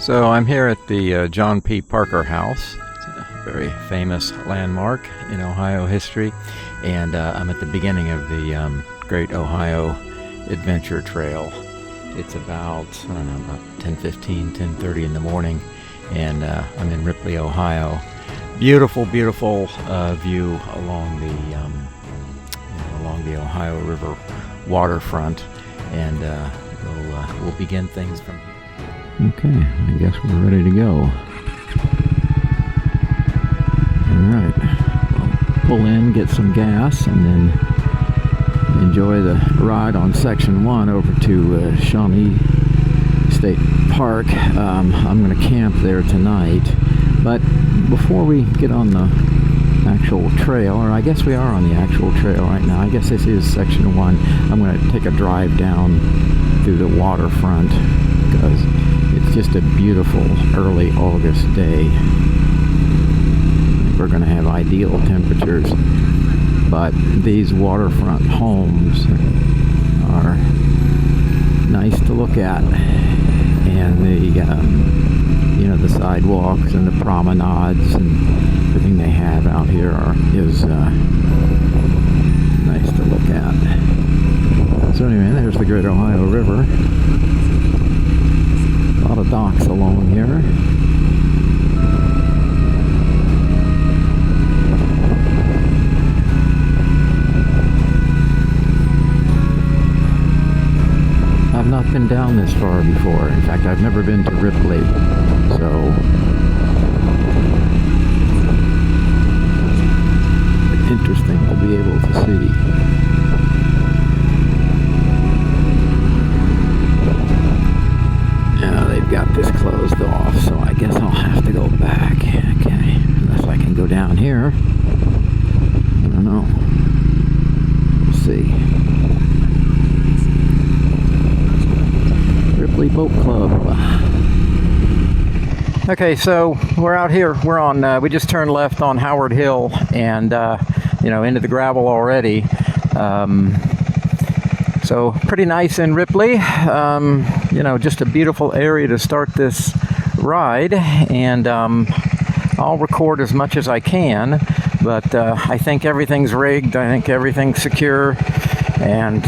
So I'm here at the John P. Parker House. It's a very famous landmark in Ohio history, and I'm at the beginning of the Great Ohio Adventure Trail. It's about, I don't know, about 10:15, 10:30 in the morning, and I'm in Ripley, Ohio. Beautiful, beautiful view along the Ohio River waterfront, and we'll begin things from here. Okay, I guess we're ready to go. Alright, we'll pull in, get some gas, and then enjoy the ride on Section 1 over to Shawnee State Park. I'm going to camp there tonight, but before we get on the actual trail, or I guess we are on the actual trail right now, I guess this is Section 1, I'm going to take a drive down through the waterfront, because it's just a beautiful early August day. We're going to have ideal temperatures, but these waterfront homes are nice to look at, and the sidewalks and the promenades and everything they have out here is nice to look at. So anyway, there's the Great Ohio River. A lot of docks along here. I've not been down this far before. In fact, I've never been to Ripley, so interesting to be able to see. Got this closed off, so I guess I'll have to go back. Okay, unless I can go down here. I don't know. We'll see. Ripley Boat Club. Okay, so we're out here. We're on. We just turned left on Howard Hill, and into the gravel already. So pretty nice in Ripley. Just a beautiful area to start this ride, and I'll record as much as I can, but I think everything's rigged, I think everything's secure, and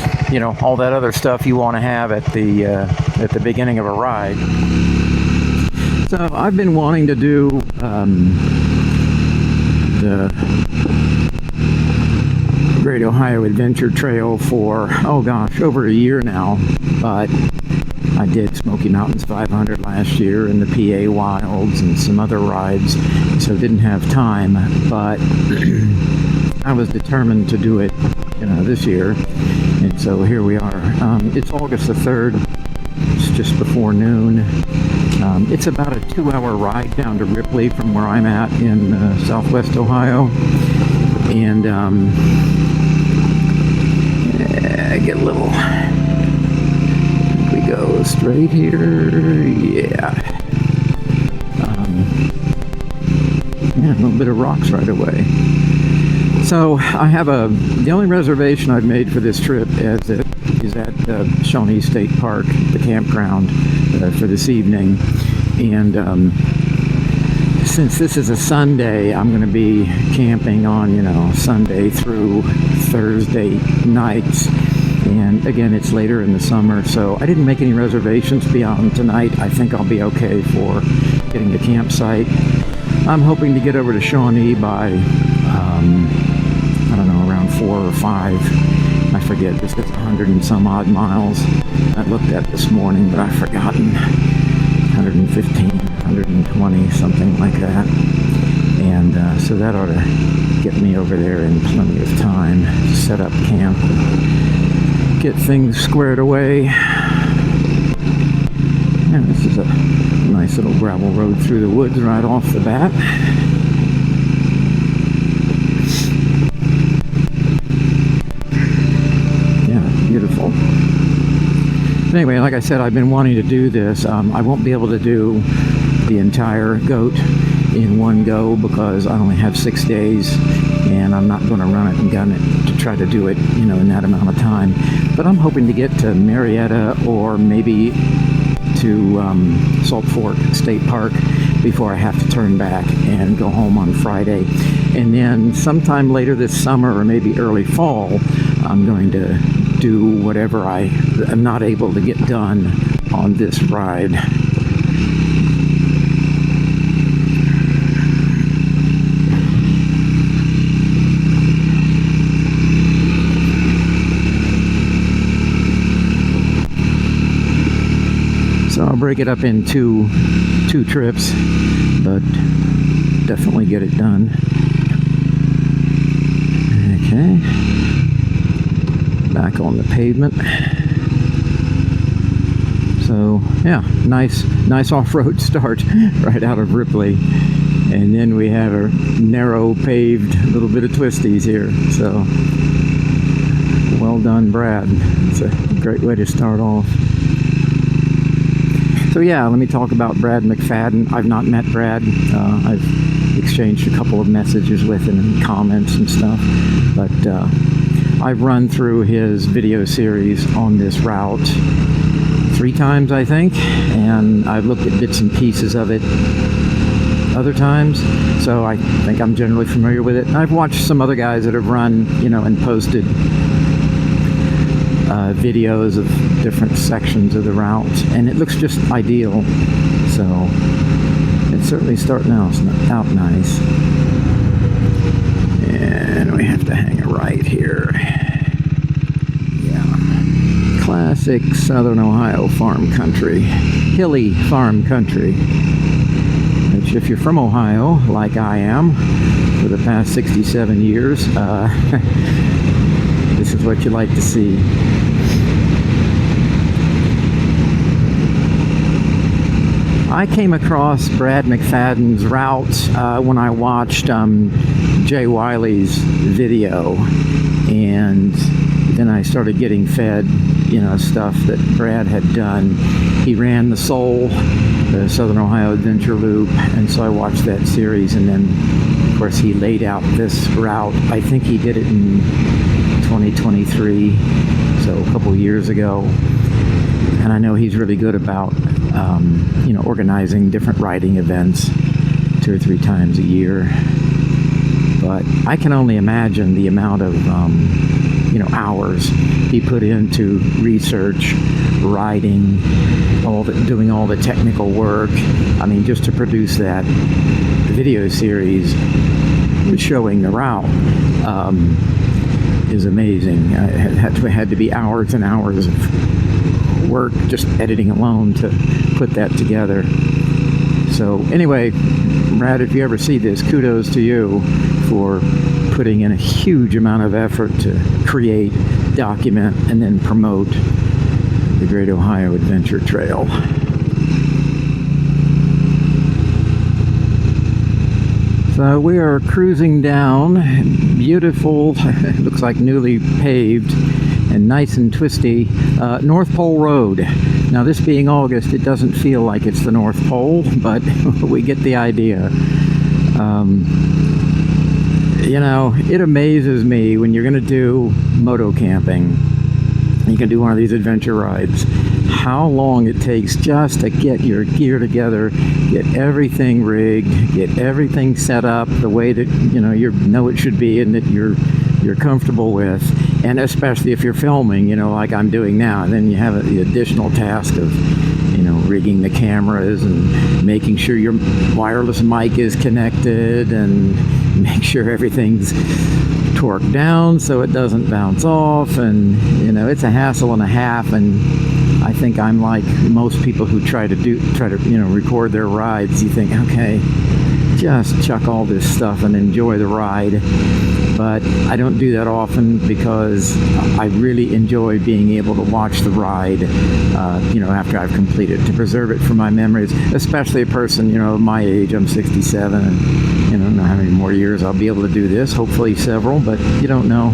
all that other stuff you want to have at the beginning of a ride. So I've been wanting to do the Great Ohio Adventure Trail for, over a year now, but I did Smoky Mountains 500 last year and the PA Wilds and some other rides, so didn't have time, but I was determined to do it, this year, and so here we are. It's August the 3rd, it's just before noon. It's about a 2-hour ride down to Ripley from where I'm at in southwest Ohio, and get a little, we go straight here, a little bit of rocks right away. So I have the only reservation I've made for this trip is at Shawnee State Park, the campground, for this evening, and since this is a Sunday, I'm going to be camping on, Sunday through Thursday nights. And again, it's later in the summer, so I didn't make any reservations beyond tonight. I think I'll be okay for getting a campsite. I'm hoping to get over to Shawnee by, around 4 or 5. I forget, this is 100 and some odd miles. I looked at this morning, but I've forgotten. 115, 120, something like that. And so that ought to get me over there in plenty of time to set up camp and get things squared away. And this is a nice little gravel road through the woods right off the bat. Yeah, beautiful. Anyway, like I said, I've been wanting to do this. I won't be able to do the entire goat in one go because I only have 6 days, and I'm not going to run it and gun it to try to do it, in that amount of time. But I'm hoping to get to Marietta or maybe to Salt Fork State Park before I have to turn back and go home on Friday. And then sometime later this summer or maybe early fall, I'm going to do whatever I am not able to get done on this ride. So I'll break it up into two trips, but definitely get it done. Okay. Back on the pavement. So yeah, nice off-road start right out of Ripley. And then we have a narrow paved little bit of twisties here. So well done, Brad. It's a great way to start off. So yeah, let me talk about Brad McFaden. I've not met Brad. I've exchanged a couple of messages with him and comments and stuff. But I've run through his video series on this route 3 times, I think. And I've looked at bits and pieces of it other times. So I think I'm generally familiar with it. And I've watched some other guys that have run, you know, and posted videos of different sections of the route, and it looks just ideal. So it's certainly starting out nice. And we have to hang a right here. Yeah, classic Southern Ohio farm country, hilly farm country, which if you're from Ohio like I am for the past 67 years, this is what you like to see. I came across Brad McFadden's route when I watched Jay Wiley's video, and then I started getting fed, you know, stuff that Brad had done. He ran the Soul, the Southern Ohio Adventure Loop, and so I watched that series, and then of course he laid out this route. I think he did it in 2023, so a couple years ago. And I know he's really good about you know, organizing different riding events 2 or 3 times a year. But I can only imagine the amount of you know, hours he put into research, riding, doing all the technical work. I mean, just to produce that video series showing the route is amazing. It had to be hours and hours of work just editing alone to put that together. So anyway, Brad, if you ever see this, kudos to you for putting in a huge amount of effort to create, document, and then promote the Great Ohio Adventure Trail. So we are cruising down beautiful, it looks like newly paved and nice and twisty, North Pole Road. Now, this being August, it doesn't feel like it's the North Pole, but we get the idea. You know, it amazes me when you're going to do moto camping, you can do one of these adventure rides, how long it takes just to get your gear together, get everything rigged, get everything set up the way that you know it should be and that you're comfortable with. And especially if you're filming, you know, like I'm doing now, and then you have the additional task of, you know, rigging the cameras and making sure your wireless mic is connected and make sure everything's torqued down so it doesn't bounce off. And, you know, it's a hassle and a half. And I think I'm like most people who try to you know, record their rides. You think, okay, just chuck all this stuff and enjoy the ride. But I don't do that often because I really enjoy being able to watch the ride, you know, after I've completed, to preserve it for my memories, especially a person, you know, of my age. I'm 67, and, you know, I don't know how many more years I'll be able to do this, hopefully several, but you don't know.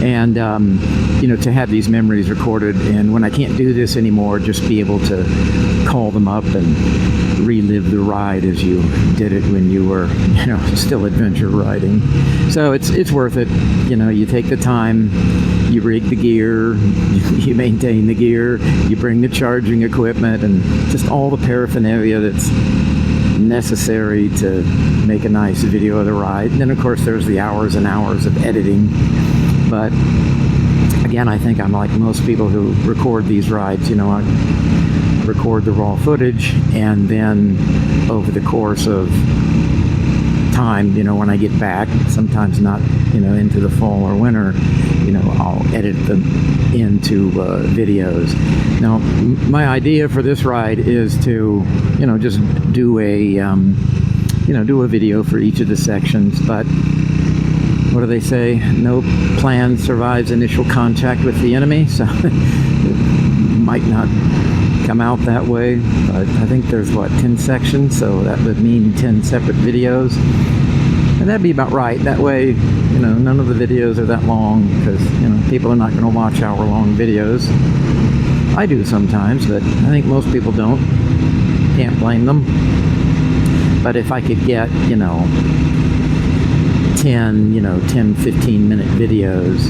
And to have these memories recorded, and when I can't do this anymore, just be able to call them up and relive the ride as you did it when you were still adventure riding. So it's worth it. You take the time, you rig the gear, you maintain the gear, you bring the charging equipment, and just all the paraphernalia that's necessary to make a nice video of the ride. And then of course there's the hours and hours of editing. But again, I think I'm like most people who record these rides. I record the raw footage, and then over the course of time, when I get back, sometimes not, into the fall or winter, I'll edit them into videos. Now, my idea for this ride is to, just do a, do a video for each of the sections, but what do they say? No plan survives initial contact with the enemy, so it might not come out that way, but I think there's 10 sections, so that would mean 10 separate videos, and that'd be about right. That way, none of the videos are that long, because people are not going to watch hour-long videos. I do sometimes, but I think most people don't. Can't blame them. But if I could get 10, 15 minute videos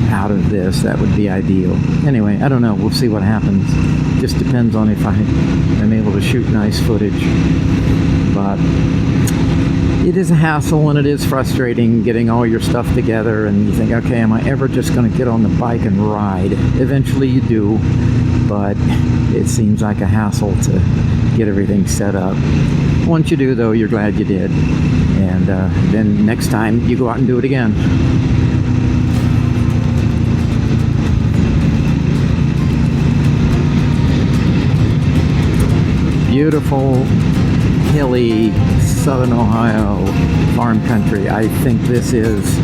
out of this, that would be ideal. Anyway, I don't know, we'll see what happens. Just depends on if I am able to shoot nice footage. But it is a hassle, and it is frustrating getting all your stuff together, and you think, okay, am I ever just going to get on the bike and ride? Eventually you do, but it seems like a hassle to get everything set up. Once you do, though, you're glad you did. And then next time you go out and do it again. Beautiful, hilly, southern Ohio farm country. I think this is,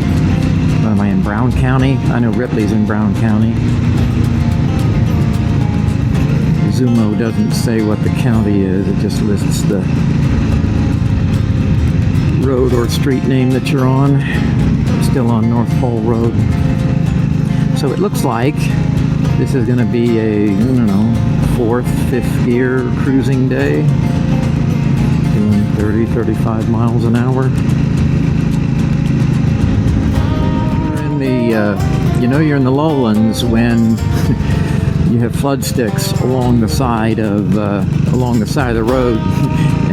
am I in Brown County? I know Ripley's in Brown County. Zumo doesn't say what the county is, it just lists the road or street name that you're on. Still on North Pole Road. So it looks like this is going to be a, fourth, fifth gear cruising day. Doing 30, 35 miles an hour. You're in the lowlands when you have flood sticks along the side of the road,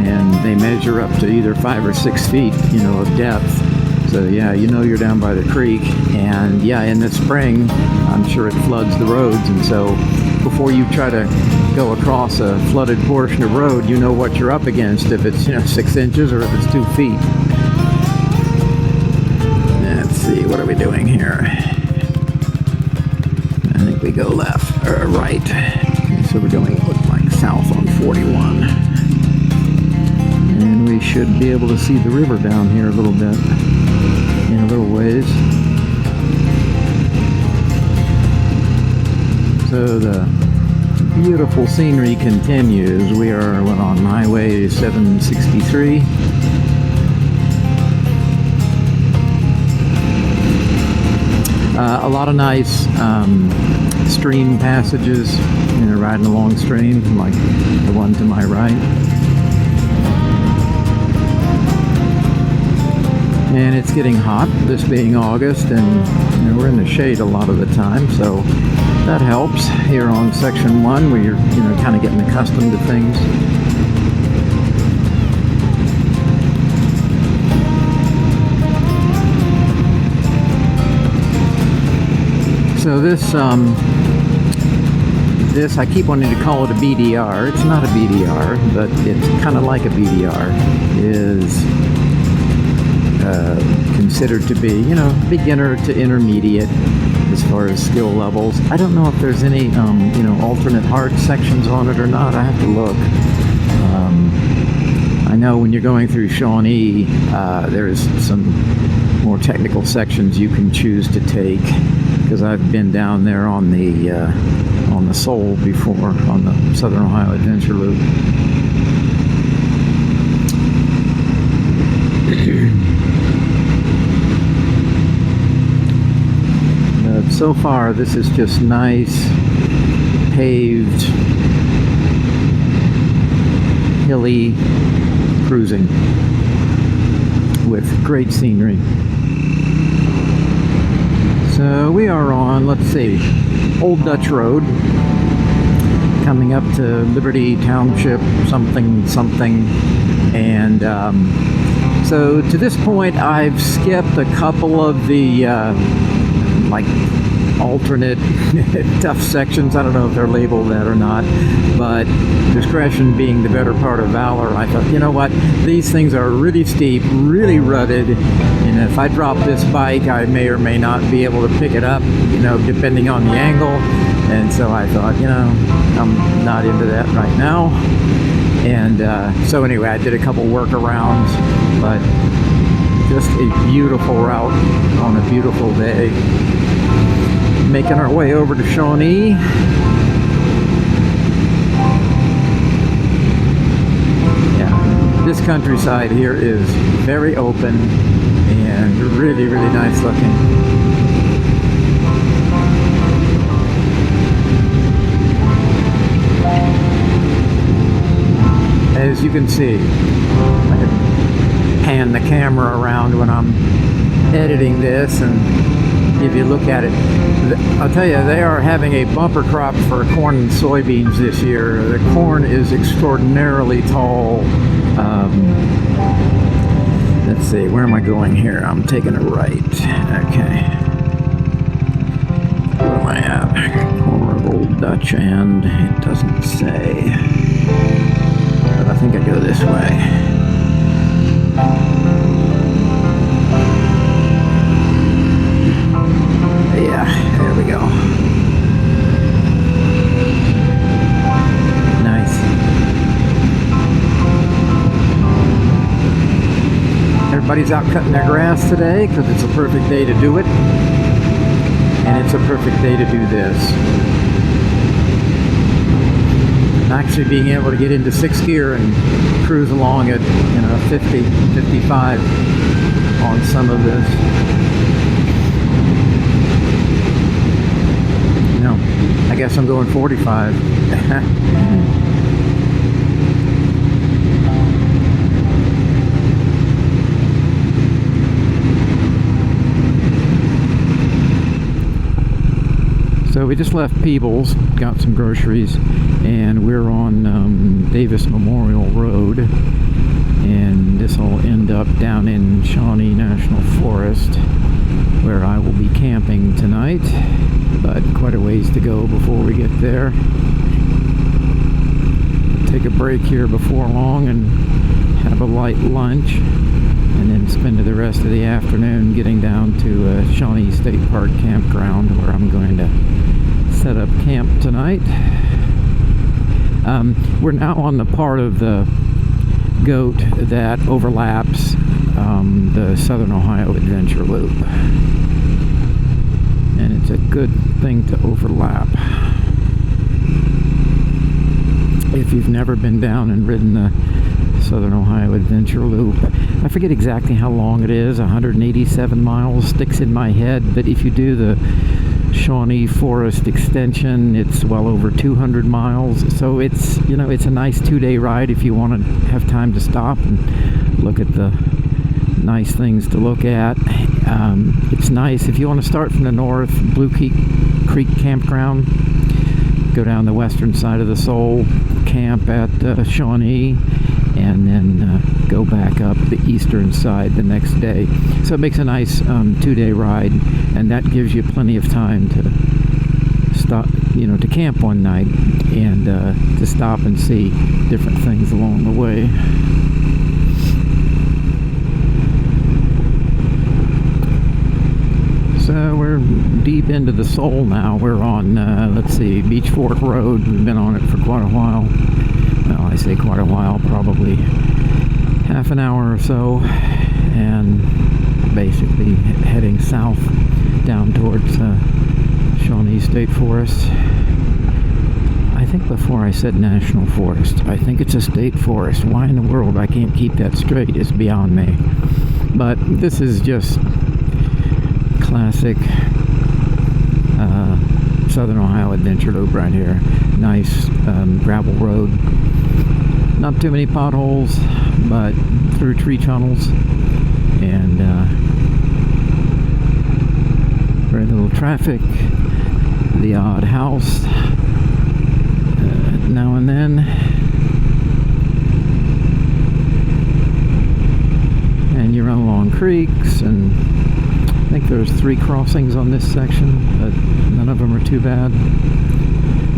and they measure up to either 5 or 6 feet, of depth. So yeah, you're down by the creek, and yeah, in the spring, I'm sure it floods the roads, and so before you try to go across a flooded portion of road, you know what you're up against, if it's 6 inches or if it's 2 feet. Let's see, what are we doing here? I think we go left or right. Okay, so we're going, looks like, south on 41. And we should be able to see the river down here a little bit, in a little ways. So the beautiful scenery continues. We are on Highway 763. A lot of nice stream passages, riding along stream, like the one to my right. And it's getting hot, this being August, and we're in the shade a lot of the time, so that helps here on section 1, where you're kind of getting accustomed to things. So this I keep wanting to call it a BDR. It's not a BDR, but it's kind of like a BDR. Is considered to be, beginner to intermediate as far as skill levels. I don't know if there's any, alternate hard sections on it or not. I have to look. I know when you're going through Shawnee, there's some more technical sections you can choose to take, because I've been down there on the Soul before, on the Southern Ohio Adventure Loop. So far, this is just nice, paved, hilly cruising with great scenery. So we are on, let's see, Old Dutch Road, coming up to Liberty Township, something, and so to this point I've skipped a couple of the like alternate tough sections. I don't know if they're labeled that or not, but discretion being the better part of valor, I thought, you know what, these things are really steep, really rutted, and if I drop this bike I may or may not be able to pick it up, you know, depending on the angle. And so I thought, you know, I'm not into that right now. And so anyway, I did a couple workarounds, but just a beautiful route on a beautiful day. Making our way over to Shawnee. Yeah, this countryside here is very open and really, really nice looking. As you can see, I can pan the camera around when I'm editing this and give you a look at it. I'll tell you, they are having a bumper crop for corn and soybeans this year. The corn is extraordinarily tall. Let's see, where am I going here? I'm taking a right. Okay. Where am I at? Corner of Old Dutch End. It doesn't say. But I think I go this way. Yeah, there we go. Nice. Everybody's out cutting their grass today because it's a perfect day to do it. And it's a perfect day to do this. Actually being able to get into 6th gear and cruise along at, you know, 50, 55 on some of this. I guess I'm going 45. So we just left Peebles, got some groceries, and we're on Davis Memorial Road, and this will end up down in Shawnee National Forest, where I will be camping tonight. But quite a ways to go before we get there. Take a break here before long and have a light lunch, and then spend the rest of the afternoon getting down to Shawnee State Park campground, where I'm going to set up camp tonight. We're now on the part of the Goat that overlaps the Southern Ohio Adventure Loop. And it's a good thing to overlap. If you've never been down and ridden the Southern Ohio Adventure Loop, I forget exactly how long it is, 187 miles sticks in my head, but if you do the Shawnee Forest extension, it's well over 200 miles. So it's, you know, it's a nice 2-day ride if you want to have time to stop and look at the nice things to look at. It's nice if you want to start from the north, Blue Creek Campground, go down the western side of the Soul, camp at Shawnee, and then go back up the eastern side the next day. So it makes a nice 2-day ride, and that gives you plenty of time to stop, you know, to camp one night and to stop and see different things along the way. So we're deep into the Soul now. We're on, let's see, Beach Fork Road. We've been on it for quite a while. Well, I say quite a while, probably half an hour or so. And basically heading south down towards Shawnee State Forest. I think before I said National Forest. I think it's a state forest. Why in the world I can't keep that straight is beyond me. But this is just classic Southern Ohio Adventure Loop right here. Nice gravel road. Not too many potholes, but through tree tunnels, and very little traffic. The odd house now and then. And you run along creeks, and I think there's 3 crossings on this section, but none of them are too bad.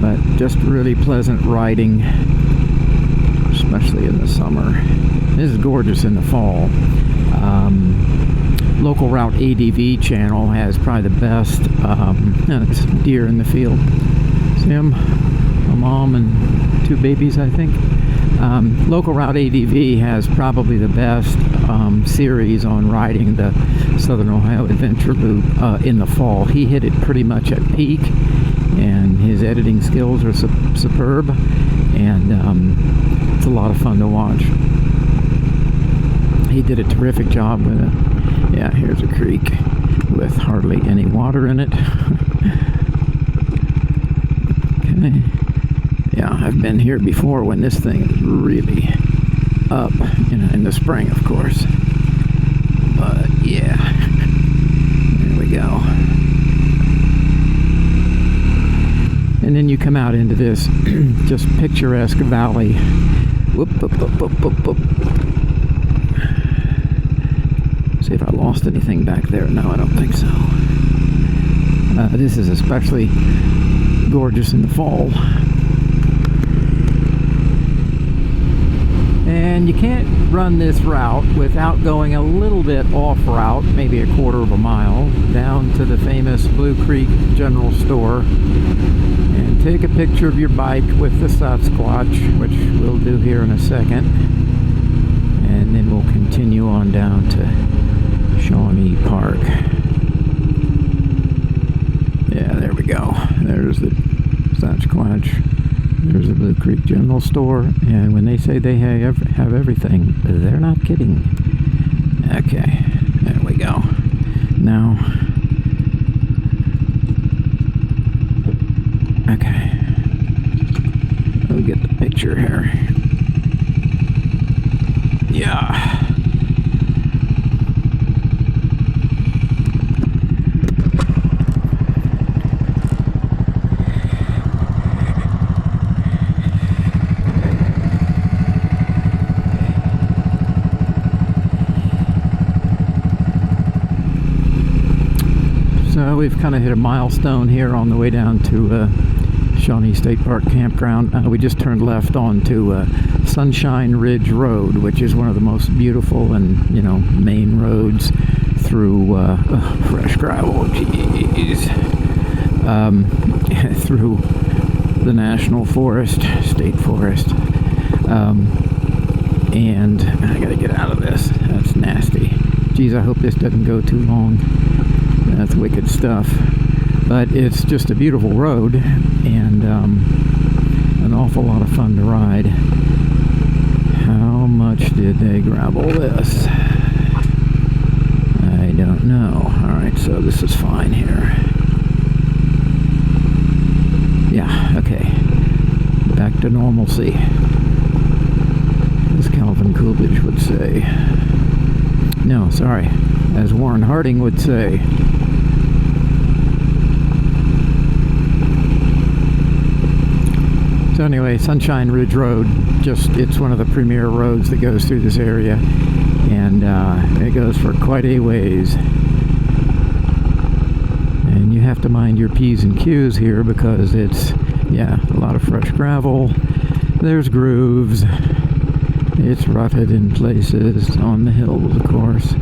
But just really pleasant riding, especially in the summer. This is gorgeous in the fall. Local Route ADV channel has probably the best. It's deer in the field. See them? A mom and 2 babies, I think. Local Route ADV has probably the best series on riding the Southern Ohio Adventure Loop in the fall. He hit it pretty much at peak, and his editing skills are superb, and it's a lot of fun to watch. He did a terrific job with it. Yeah, here's a creek with hardly any water in it. Okay. Yeah, I've been here before when this thing is really up, in the spring, of course. But yeah, there we go. And then you come out into this just picturesque valley. Whoop, whoop, whoop, whoop, whoop, whoop. See if I lost anything back there. No, I don't think so. This is especially gorgeous in the fall. And you can't run this route without going a little bit off route, maybe a quarter of a mile, down to the famous Blue Creek General Store, and take a picture of your bike with the Sasquatch, which we'll do here in a second. And then we'll continue on down to Shawnee Park. Yeah, there we go. There's the Sasquatch. There's the Blue Creek General Store, and when they say they have everything, they're not kidding. Okay, there we go. Now, okay, we'll get the picture here. Yeah. We've kind of hit a milestone here on the way down to Shawnee State Park campground. We just turned left onto Sunshine Ridge Road, which is one of the most beautiful and main roads through fresh gravel. Jeez, through the National Forest, State Forest, and I gotta get out of this. That's nasty. Geez, I hope this doesn't go too long. That's wicked stuff. But it's just a beautiful road, and an awful lot of fun to ride. How much did they gravel this? I don't know. Alright, so this is fine here. Yeah, okay. Back to normalcy, as Calvin Coolidge would say. No, sorry, as Warren Harding would say. So anyway, Sunshine Ridge Road, it's one of the premier roads that goes through this area, and it goes for quite a ways. And you have to mind your P's and Q's here, because it's, a lot of fresh gravel. There's grooves. It's rutted in places, on the hills, of course.